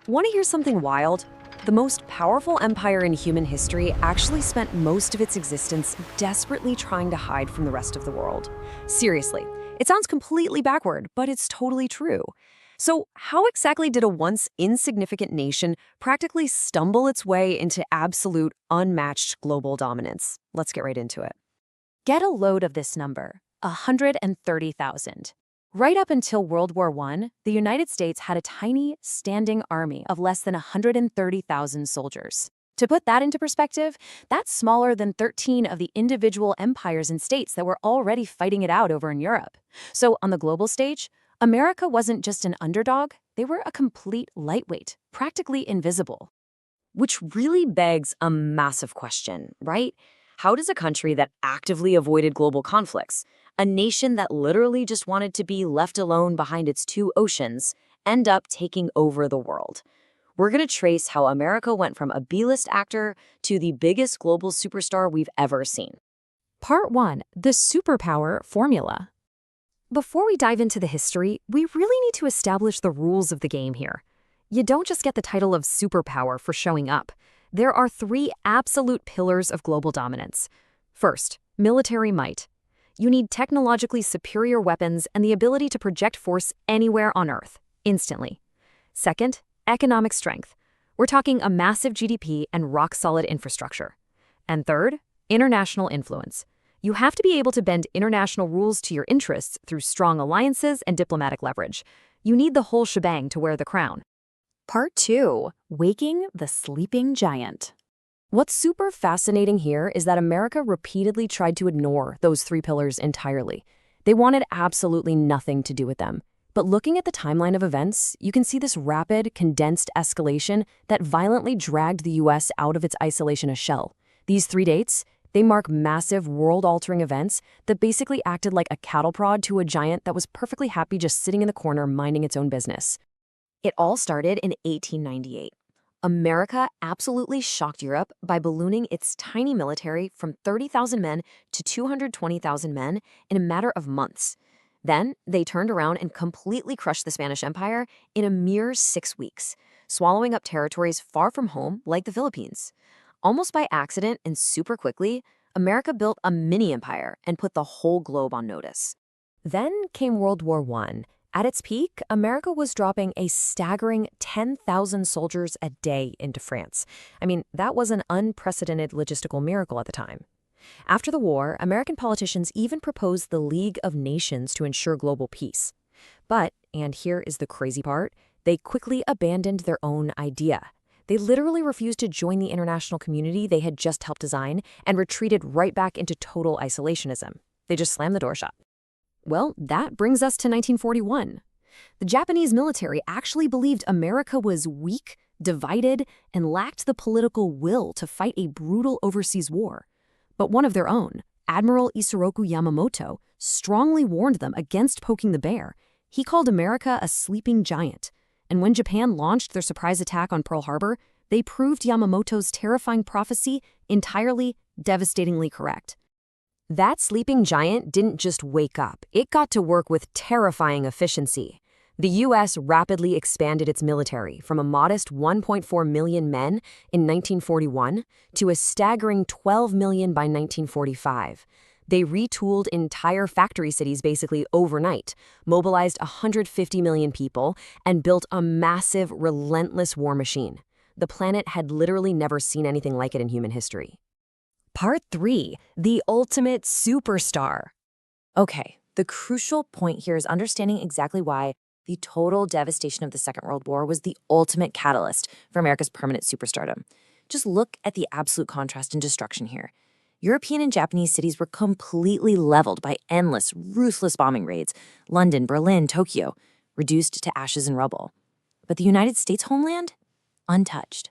Want to hear something wild? The most powerful empire in human history actually spent most of its existence desperately trying to hide from the rest of the world. Seriously, it sounds completely backward, but it's totally true. So, how exactly did a once insignificant nation practically stumble its way into absolute, unmatched global dominance? Let's get right into it. Get a load of this number, 130,000. Right up until World War I, the United States had a tiny, standing army of less than 130,000 soldiers. To put that into perspective, that's smaller than 13 of the individual empires and states that were already fighting it out over in Europe. So on the global stage, America wasn't just an underdog, they were a complete lightweight, practically invisible. Which really begs a massive question, right? How does a country that actively avoided global conflicts, a nation that literally just wanted to be left alone behind its two oceans, end up taking over the world? We're going to trace how America went from a B-list actor to the biggest global superstar we've ever seen. Part 1. The Superpower Formula. Before we dive into the history, we really need to establish the rules of the game here. You don't just get the title of superpower for showing up. There are 3 absolute pillars of global dominance. First, military might. You need technologically superior weapons and the ability to project force anywhere on Earth, instantly. Second, economic strength. We're talking a massive GDP and rock-solid infrastructure. And third, international influence. You have to be able to bend international rules to your interests through strong alliances and diplomatic leverage. You need the whole shebang to wear the crown. Part 2. Waking the Sleeping Giant. What's super fascinating here is that America repeatedly tried to ignore those 3 pillars entirely. They wanted absolutely nothing to do with them. But looking at the timeline of events, you can see this rapid, condensed escalation that violently dragged the US out of its isolation a shell. These 3 dates, they mark massive, world-altering events that basically acted like a cattle prod to a giant that was perfectly happy just sitting in the corner minding its own business. It all started in 1898. America absolutely shocked Europe by ballooning its tiny military from 30,000 men to 220,000 men in a matter of months. Then, they turned around and completely crushed the Spanish Empire in a mere 6 weeks, swallowing up territories far from home like the Philippines. Almost by accident and super quickly, America built a mini-empire and put the whole globe on notice. Then came World War I. At its peak, America was dropping a staggering 10,000 soldiers a day into France. I mean, that was an unprecedented logistical miracle at the time. After the war, American politicians even proposed the League of Nations to ensure global peace. But, and here is the crazy part, they quickly abandoned their own idea. They literally refused to join the international community they had just helped design and retreated right back into total isolationism. They just slammed the door shut. Well, that brings us to 1941. The Japanese military actually believed America was weak, divided, and lacked the political will to fight a brutal overseas war. But one of their own, Admiral Isoroku Yamamoto, strongly warned them against poking the bear. He called America a sleeping giant. And when Japan launched their surprise attack on Pearl Harbor, they proved Yamamoto's terrifying prophecy entirely, devastatingly correct. That sleeping giant didn't just wake up, it got to work with terrifying efficiency. The U.S. rapidly expanded its military from a modest 1.4 million men in 1941 to a staggering 12 million by 1945. They retooled entire factory cities basically overnight, mobilized 150 million people, and built a massive, relentless war machine. The planet had literally never seen anything like it in human history. Part 3. The Ultimate Superstar. Okay, the crucial point here is understanding exactly why the total devastation of the Second World War was the ultimate catalyst for America's permanent superstardom. Just look at the absolute contrast and destruction here. European and Japanese cities were completely leveled by endless, ruthless bombing raids. London, Berlin, Tokyo, reduced to ashes and rubble. But the United States homeland? Untouched.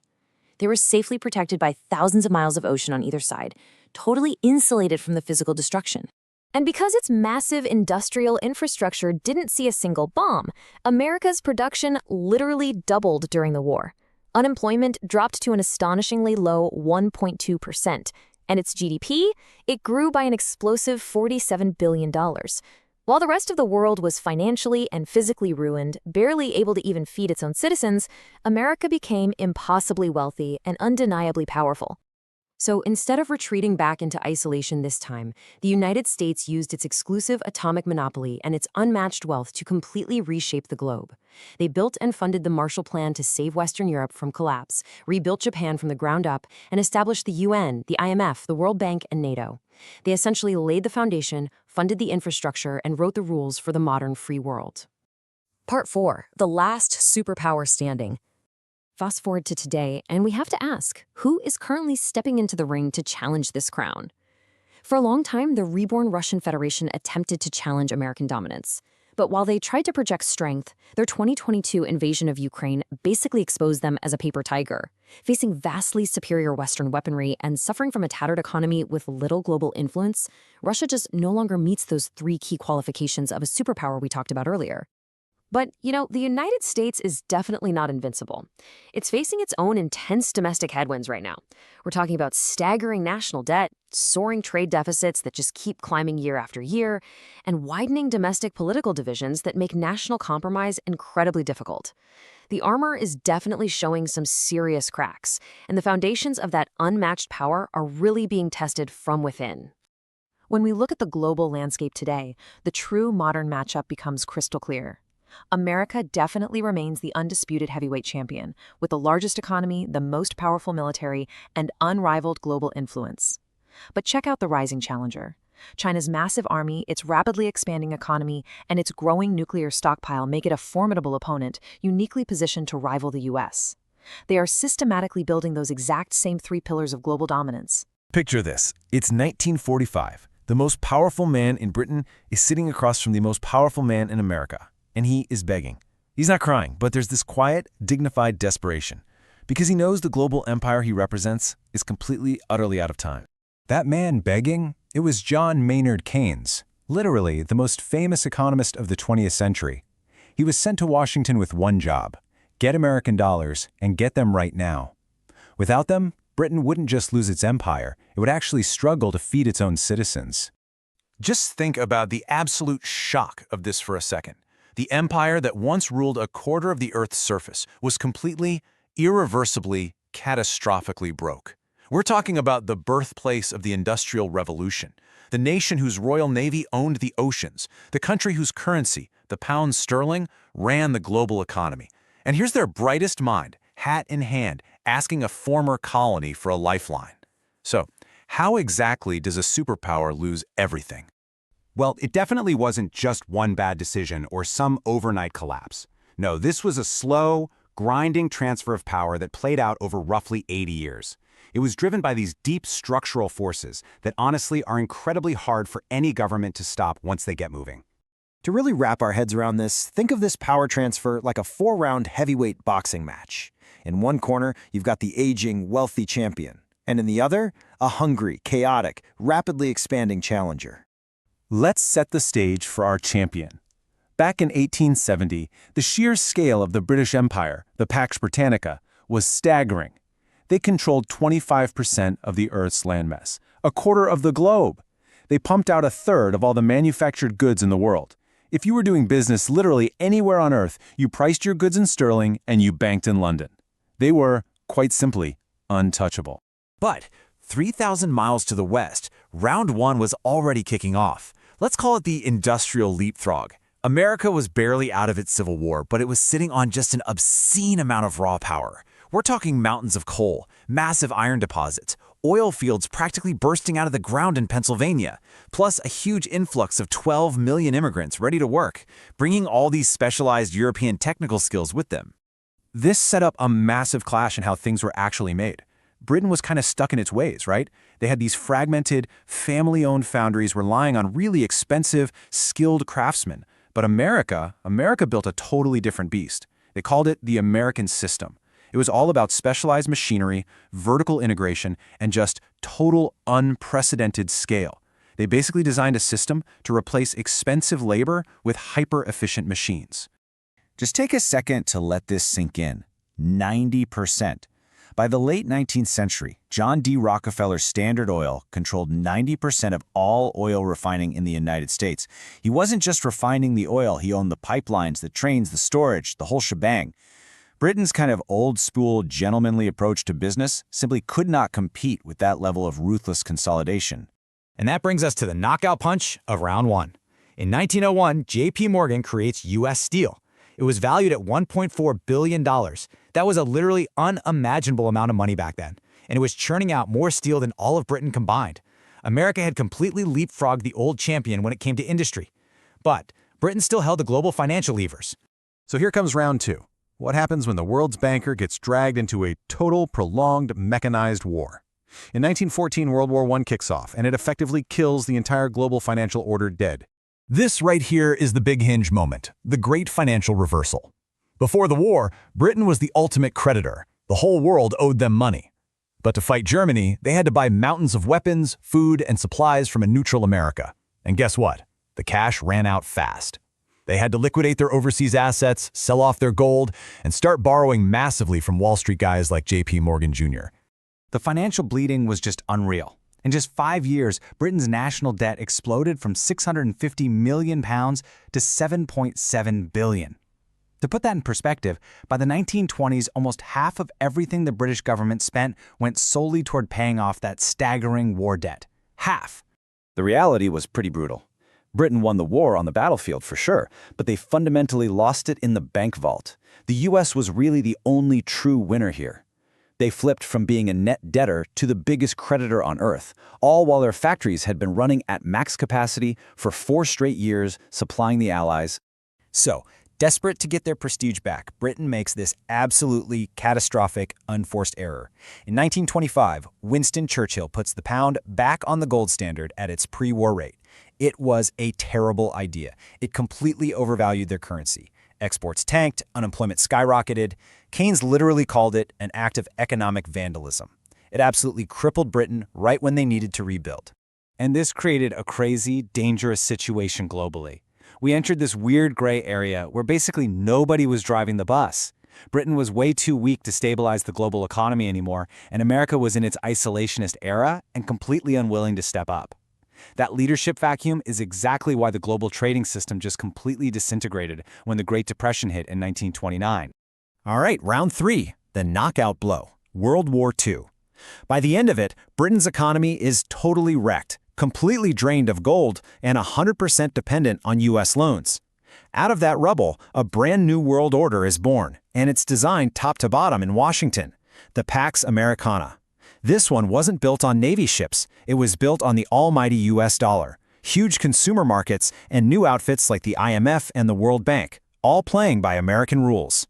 They were safely protected by thousands of miles of ocean on either side, totally insulated from the physical destruction. And because its massive industrial infrastructure didn't see a single bomb, America's production literally doubled during the war. Unemployment dropped to an astonishingly low 1.2%, and its GDP, it grew by an explosive $47 billion. While the rest of the world was financially and physically ruined, barely able to even feed its own citizens, America became impossibly wealthy and undeniably powerful. So instead of retreating back into isolation this time, the United States used its exclusive atomic monopoly and its unmatched wealth to completely reshape the globe. They built and funded the Marshall Plan to save Western Europe from collapse, rebuilt Japan from the ground up, and established the UN, the IMF, the World Bank, and NATO. They essentially laid the foundation, funded the infrastructure, and wrote the rules for the modern free world. Part 4. The last superpower standing. Fast forward to today, and we have to ask, who is currently stepping into the ring to challenge this crown? For a long time, the reborn Russian Federation attempted to challenge American dominance. But while they tried to project strength, their 2022 invasion of Ukraine basically exposed them as a paper tiger. Facing vastly superior Western weaponry and suffering from a tattered economy with little global influence, Russia just no longer meets those 3 key qualifications of a superpower we talked about earlier. But, the United States is definitely not invincible. It's facing its own intense domestic headwinds right now. We're talking about staggering national debt, soaring trade deficits that just keep climbing year after year, and widening domestic political divisions that make national compromise incredibly difficult. The armor is definitely showing some serious cracks, and the foundations of that unmatched power are really being tested from within. When we look at the global landscape today, the true modern matchup becomes crystal clear. America definitely remains the undisputed heavyweight champion, with the largest economy, the most powerful military, and unrivaled global influence. But check out the rising challenger. China's massive army, its rapidly expanding economy, and its growing nuclear stockpile make it a formidable opponent, uniquely positioned to rival the U.S. They are systematically building those exact same 3 pillars of global dominance. Picture this. It's 1945. The most powerful man in Britain is sitting across from the most powerful man in America. And he is begging. He's not crying, but there's this quiet, dignified desperation, because he knows the global empire he represents is completely, utterly out of time. That man begging, it was John Maynard Keynes, literally the most famous economist of the 20th century. He was sent to Washington with one job: get American dollars and get them right now. Without them, Britain wouldn't just lose its empire, it would actually struggle to feed its own citizens. Just think about the absolute shock of this for a second. The empire that once ruled a quarter of the Earth's surface was completely, irreversibly, catastrophically broke. We're talking about the birthplace of the Industrial Revolution, the nation whose Royal Navy owned the oceans, the country whose currency, the pound sterling, ran the global economy. And here's their brightest mind, hat in hand, asking a former colony for a lifeline. So, how exactly does a superpower lose everything? Well, it definitely wasn't just one bad decision or some overnight collapse. No, this was a slow, grinding transfer of power that played out over roughly 80 years. It was driven by these deep structural forces that honestly are incredibly hard for any government to stop once they get moving. To really wrap our heads around this, think of this power transfer like a 4-round heavyweight boxing match. In one corner, you've got the aging, wealthy champion, and in the other, a hungry, chaotic, rapidly expanding challenger. Let's set the stage for our champion. Back in 1870, the sheer scale of the British Empire, the Pax Britannica, was staggering. They controlled 25% of the Earth's landmass, a quarter of the globe. They pumped out a third of all the manufactured goods in the world. If you were doing business literally anywhere on Earth, you priced your goods in sterling and you banked in London. They were, quite simply, untouchable. But 3,000 miles to the west, round 1 was already kicking off. Let's call it the industrial leapfrog. America was barely out of its civil war, but it was sitting on just an obscene amount of raw power. We're talking mountains of coal, massive iron deposits, oil fields practically bursting out of the ground in Pennsylvania, plus a huge influx of 12 million immigrants ready to work, bringing all these specialized European technical skills with them. This set up a massive clash in how things were actually made. Britain was kind of stuck in its ways, right? They had these fragmented, family-owned foundries relying on really expensive, skilled craftsmen. But America built a totally different beast. They called it the American system. It was all about specialized machinery, vertical integration, and just total unprecedented scale. They basically designed a system to replace expensive labor with hyper-efficient machines. Just take a second to let this sink in. 90%. By the late 19th century, John D. Rockefeller's Standard Oil controlled 90% of all oil refining in the United States. He wasn't just refining the oil, he owned the pipelines, the trains, the storage, the whole shebang. Britain's kind of old-school, gentlemanly approach to business simply could not compete with that level of ruthless consolidation. And that brings us to the knockout punch of round one. In 1901, J.P. Morgan creates U.S. Steel. It was valued at $1.4 billion. That was a literally unimaginable amount of money back then, and it was churning out more steel than all of Britain combined. America had completely leapfrogged the old champion when it came to industry. But Britain still held the global financial levers. So here comes round two. What happens when the world's banker gets dragged into a total, prolonged, mechanized war? In 1914, World War I kicks off, and it effectively kills the entire global financial order dead. This right here is the big hinge moment, the great financial reversal. Before the war, Britain was the ultimate creditor. The whole world owed them money. But to fight Germany, they had to buy mountains of weapons, food, and supplies from a neutral America. And guess what? The cash ran out fast. They had to liquidate their overseas assets, sell off their gold, and start borrowing massively from Wall Street guys like J.P. Morgan Jr. The financial bleeding was just unreal. In just 5 years, Britain's national debt exploded from £650 million to $7.7 billion. To put that in perspective, by the 1920s, almost half of everything the British government spent went solely toward paying off that staggering war debt. Half. The reality was pretty brutal. Britain won the war on the battlefield for sure, but they fundamentally lost it in the bank vault. The U.S. was really the only true winner here. They flipped from being a net debtor to the biggest creditor on Earth, all while their factories had been running at max capacity for 4 straight years, supplying the Allies. So, desperate to get their prestige back, Britain makes this absolutely catastrophic, unforced error. In 1925, Winston Churchill puts the pound back on the gold standard at its pre-war rate. It was a terrible idea. It completely overvalued their currency. Exports tanked, unemployment skyrocketed. Keynes literally called it an act of economic vandalism. It absolutely crippled Britain right when they needed to rebuild. And this created a crazy, dangerous situation globally. We entered this weird gray area where basically nobody was driving the bus. Britain was way too weak to stabilize the global economy anymore, and America was in its isolationist era and completely unwilling to step up. That leadership vacuum is exactly why the global trading system just completely disintegrated when the Great Depression hit in 1929. All right, round 3, the knockout blow, World War II. By the end of it, Britain's economy is totally wrecked, completely drained of gold, and 100% dependent on U.S. loans. Out of that rubble, a brand new world order is born, and it's designed top to bottom in Washington, the Pax Americana. This one wasn't built on Navy ships. It was built on the almighty U.S. dollar, huge consumer markets, and new outfits like the IMF and the World Bank, all playing by American rules.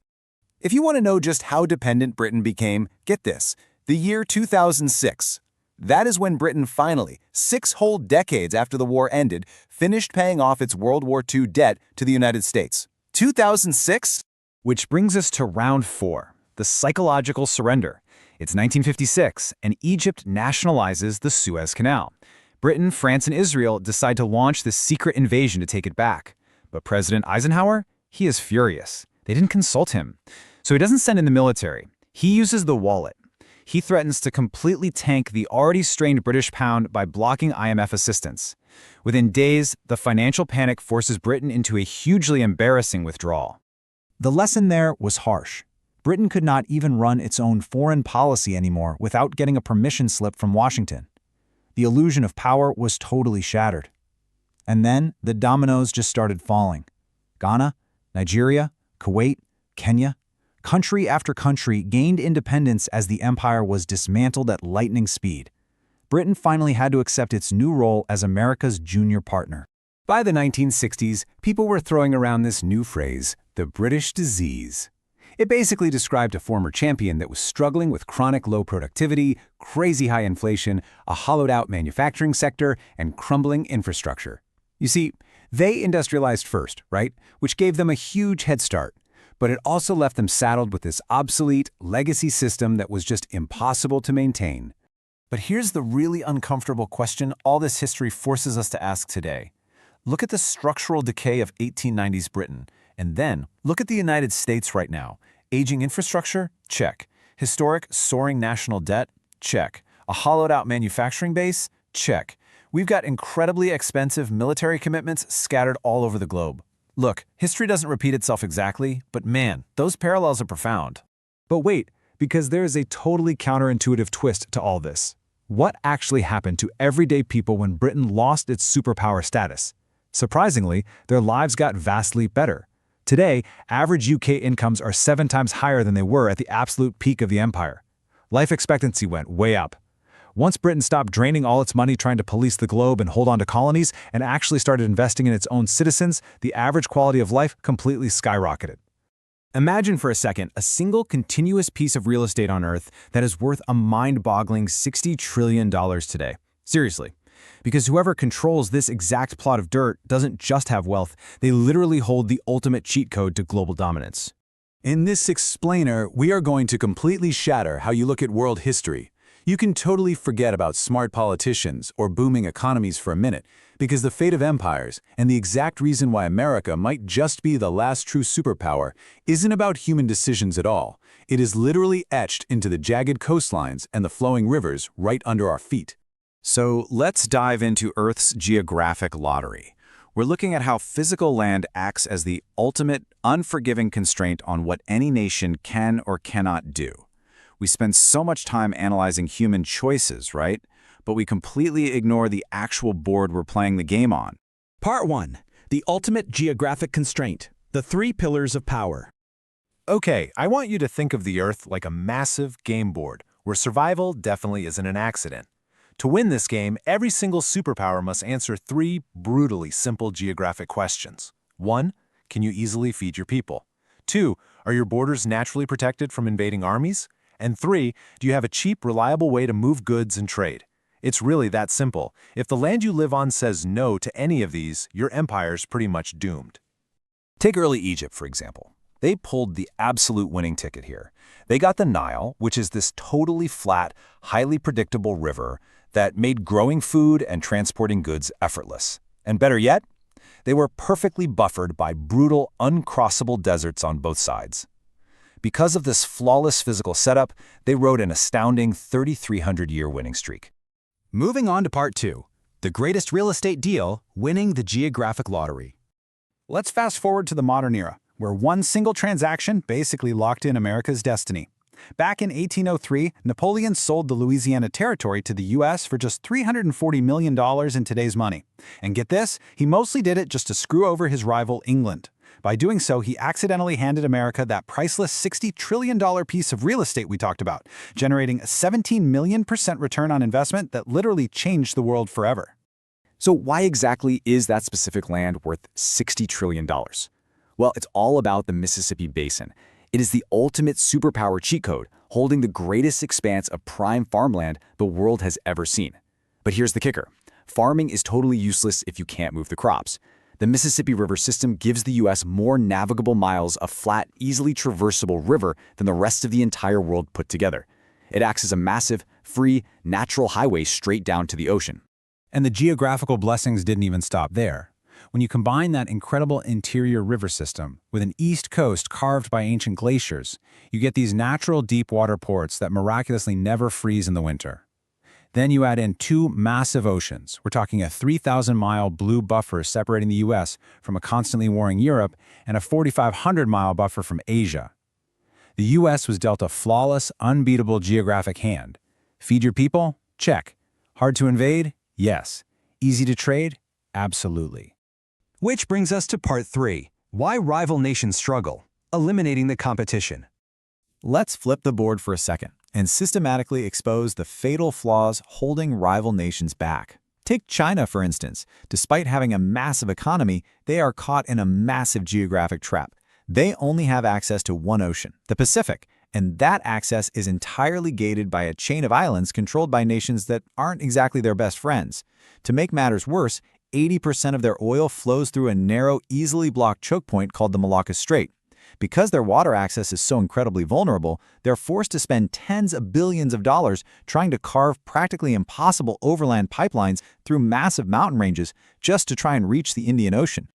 If you want to know just how dependent Britain became, get this, the year 2006. That is when Britain finally, 6 whole decades after the war ended, finished paying off its World War II debt to the United States. 2006? Which brings us to round 4, the psychological surrender. It's 1956, and Egypt nationalizes the Suez Canal. Britain, France, and Israel decide to launch this secret invasion to take it back. But President Eisenhower, he is furious. They didn't consult him. So he doesn't send in the military. He uses the wallet. He threatens to completely tank the already strained British pound by blocking IMF assistance. Within days, the financial panic forces Britain into a hugely embarrassing withdrawal. The lesson there was harsh. Britain could not even run its own foreign policy anymore without getting a permission slip from Washington. The illusion of power was totally shattered. And then the dominoes just started falling. Ghana, Nigeria, Kuwait, Kenya. Country after country gained independence as the empire was dismantled at lightning speed. Britain finally had to accept its new role as America's junior partner. By the 1960s, people were throwing around this new phrase, the British disease. It basically described a former champion that was struggling with chronic low productivity, crazy high inflation, a hollowed-out manufacturing sector, and crumbling infrastructure. You see, they industrialized first, right? Which gave them a huge head start. But it also left them saddled with this obsolete, legacy system that was just impossible to maintain. But here's the really uncomfortable question all this history forces us to ask today. Look at the structural decay of 1890s Britain, and then look at the United States right now. Aging infrastructure? Check. Historic, soaring national debt? Check. A hollowed-out manufacturing base? Check. We've got incredibly expensive military commitments scattered all over the globe. Look, history doesn't repeat itself exactly, but man, those parallels are profound. But wait, because there is a totally counterintuitive twist to all this. What actually happened to everyday people when Britain lost its superpower status? Surprisingly, their lives got vastly better. Today, average UK incomes are 7 times higher than they were at the absolute peak of the empire. Life expectancy went way up. Once Britain stopped draining all its money trying to police the globe and hold on to colonies and actually started investing in its own citizens, the average quality of life completely skyrocketed. Imagine for a second a single continuous piece of real estate on Earth that is worth a mind-boggling $60 trillion today. Seriously. Because whoever controls this exact plot of dirt doesn't just have wealth, they literally hold the ultimate cheat code to global dominance. In this explainer, we are going to completely shatter how you look at world history. You can totally forget about smart politicians or booming economies for a minute, because the fate of empires and the exact reason why America might just be the last true superpower isn't about human decisions at all. It is literally etched into the jagged coastlines and the flowing rivers right under our feet. So let's dive into Earth's geographic lottery. We're looking at how physical land acts as the ultimate, unforgiving constraint on what any nation can or cannot do. We spend so much time analyzing human choices, right? But we completely ignore the actual board we're playing the game on. Part 1. The ultimate geographic constraint. The 3 pillars of power. Okay, I want you to think of the Earth like a massive game board, where survival definitely isn't an accident. To win this game, every single superpower must answer 3 brutally simple geographic questions. 1. Can you easily feed your people? 2. Are your borders naturally protected from invading armies? And 3. Do you have a cheap, reliable way to move goods and trade? It's really that simple. If the land you live on says no to any of these, your empire's pretty much doomed. Take early Egypt, for example. They pulled the absolute winning ticket here. They got the Nile, which is this totally flat, highly predictable river that made growing food and transporting goods effortless. And better yet, they were perfectly buffered by brutal, uncrossable deserts on both sides. Because of this flawless physical setup, they rode an astounding 3,300-year winning streak. Moving on to Part 2. The greatest real estate deal, winning the geographic lottery. Let's fast forward to the modern era, where one single transaction basically locked in America's destiny. Back in 1803, Napoleon sold the Louisiana Territory to the U.S. for just $340 million in today's money. And get this, he mostly did it just to screw over his rival England. By doing so, he accidentally handed America that priceless $60 trillion piece of real estate we talked about, generating a 17 million % return on investment that literally changed the world forever. So why exactly is that specific land worth $60 trillion? Well, it's all about the Mississippi Basin. It is the ultimate superpower cheat code, holding the greatest expanse of prime farmland the world has ever seen. But here's the kicker. Farming is totally useless if you can't move the crops. The Mississippi River system gives the U.S. more navigable miles of flat, easily traversable river than the rest of the entire world put together. It acts as a massive, free, natural highway straight down to the ocean. And the geographical blessings didn't even stop there. When you combine that incredible interior river system with an east coast carved by ancient glaciers, you get these natural deep water ports that miraculously never freeze in the winter. Then you add in 2 massive oceans. We're talking a 3,000-mile blue buffer separating the U.S. from a constantly warring Europe and a 4,500-mile buffer from Asia. The U.S. was dealt a flawless, unbeatable geographic hand. Feed your people? Check. Hard to invade? Yes. Easy to trade? Absolutely. Which brings us to Part 3. Why rival nations struggle. Eliminating the competition. Let's flip the board for a second and systematically expose the fatal flaws holding rival nations back. Take China, for instance. Despite having a massive economy, they are caught in a massive geographic trap. They only have access to one ocean, the Pacific, and that access is entirely gated by a chain of islands controlled by nations that aren't exactly their best friends. To make matters worse, 80% of their oil flows through a narrow, easily blocked choke point called the Malacca Strait. Because their water access is so incredibly vulnerable, they're forced to spend tens of billions of dollars trying to carve practically impossible overland pipelines through massive mountain ranges just to try and reach the Indian Ocean.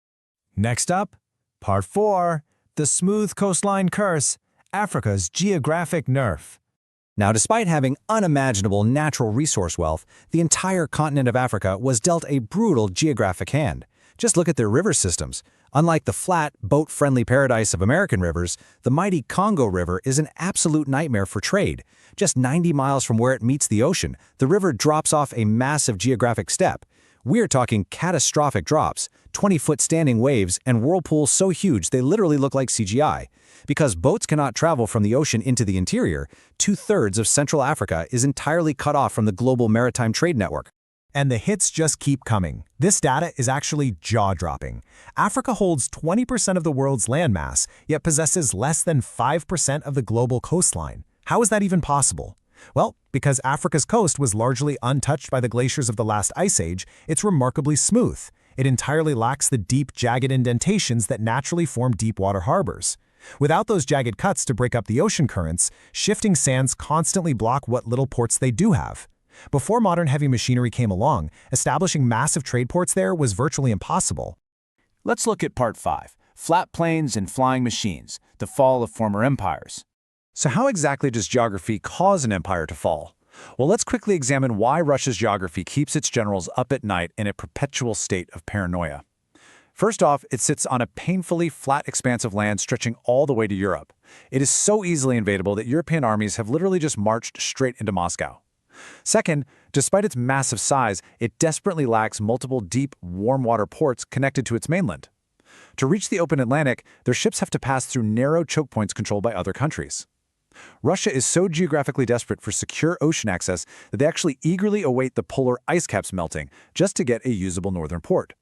Next up, Part 4, the smooth coastline curse, Africa's geographic nerf. Now, despite having unimaginable natural resource wealth, the entire continent of Africa was dealt a brutal geographic hand. Just look at their river systems. Unlike the flat, boat-friendly paradise of American rivers, the mighty Congo River is an absolute nightmare for trade. Just 90 miles from where it meets the ocean, the river drops off a massive geographic step. We're talking catastrophic drops, 20-foot standing waves, and whirlpools so huge they literally look like CGI. Because boats cannot travel from the ocean into the interior, 2/3 of Central Africa is entirely cut off from the global maritime trade network. And the hits just keep coming. This data is actually jaw-dropping. Africa holds 20% of the world's landmass, yet possesses less than 5% of the global coastline. How is that even possible? Well, because Africa's coast was largely untouched by the glaciers of the last ice age, it's remarkably smooth. It entirely lacks the deep, jagged indentations that naturally form deep-water harbors. Without those jagged cuts to break up the ocean currents, shifting sands constantly block what little ports they do have. Before modern heavy machinery came along, establishing massive trade ports there was virtually impossible. Let's look at Part 5, Flat Plains and Flying Machines, the Fall of Former Empires. So how exactly does geography cause an empire to fall? Well, let's quickly examine why Russia's geography keeps its generals up at night in a perpetual state of paranoia. First off, it sits on a painfully flat expanse of land stretching all the way to Europe. It is so easily invadable that European armies have literally just marched straight into Moscow. Second, despite its massive size, it desperately lacks multiple deep, warm water ports connected to its mainland. To reach the open Atlantic, their ships have to pass through narrow choke points controlled by other countries. Russia is so geographically desperate for secure ocean access that they actually eagerly await the polar ice caps melting just to get a usable northern port.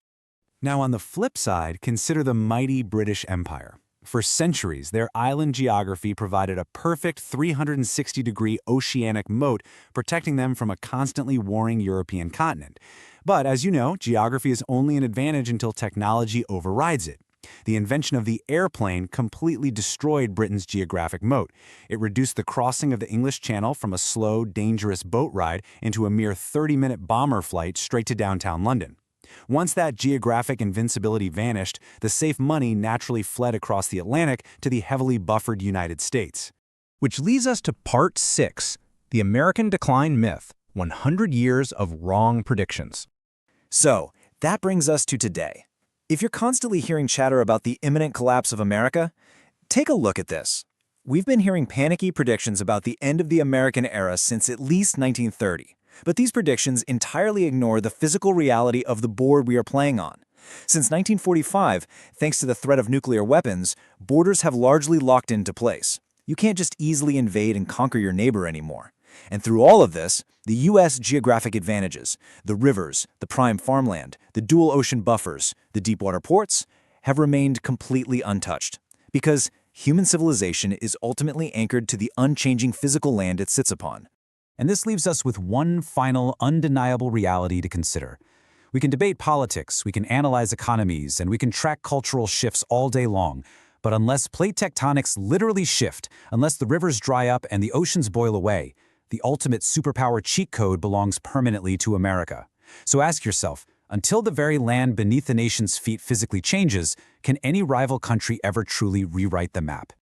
Now, on the flip side, consider the mighty British Empire. For centuries, their island geography provided a perfect 360-degree oceanic moat, protecting them from a constantly warring European continent. But as you know, geography is only an advantage until technology overrides it. The invention of the airplane completely destroyed Britain's geographic moat. It reduced the crossing of the English Channel from a slow, dangerous boat ride into a mere 30-minute bomber flight straight to downtown London. Once that geographic invincibility vanished, the safe money naturally fled across the Atlantic to the heavily buffered United States. Which leads us to Part 6, the American Decline Myth, 100 Years of Wrong Predictions. So, that brings us to today. If you're constantly hearing chatter about the imminent collapse of America, take a look at this. We've been hearing panicky predictions about the end of the American era since at least 1930. But these predictions entirely ignore the physical reality of the board we are playing on. Since 1945, thanks to the threat of nuclear weapons, borders have largely locked into place. You can't just easily invade and conquer your neighbor anymore. And through all of this, the U.S. geographic advantages, the rivers, the prime farmland, the dual ocean buffers, the deepwater ports, have remained completely untouched. Because human civilization is ultimately anchored to the unchanging physical land it sits upon. And this leaves us with one final, undeniable reality to consider. We can debate politics, we can analyze economies, and we can track cultural shifts all day long. But unless plate tectonics literally shift, unless the rivers dry up and the oceans boil away, the ultimate superpower cheat code belongs permanently to America. So ask yourself, until the very land beneath the nation's feet physically changes, can any rival country ever truly rewrite the map?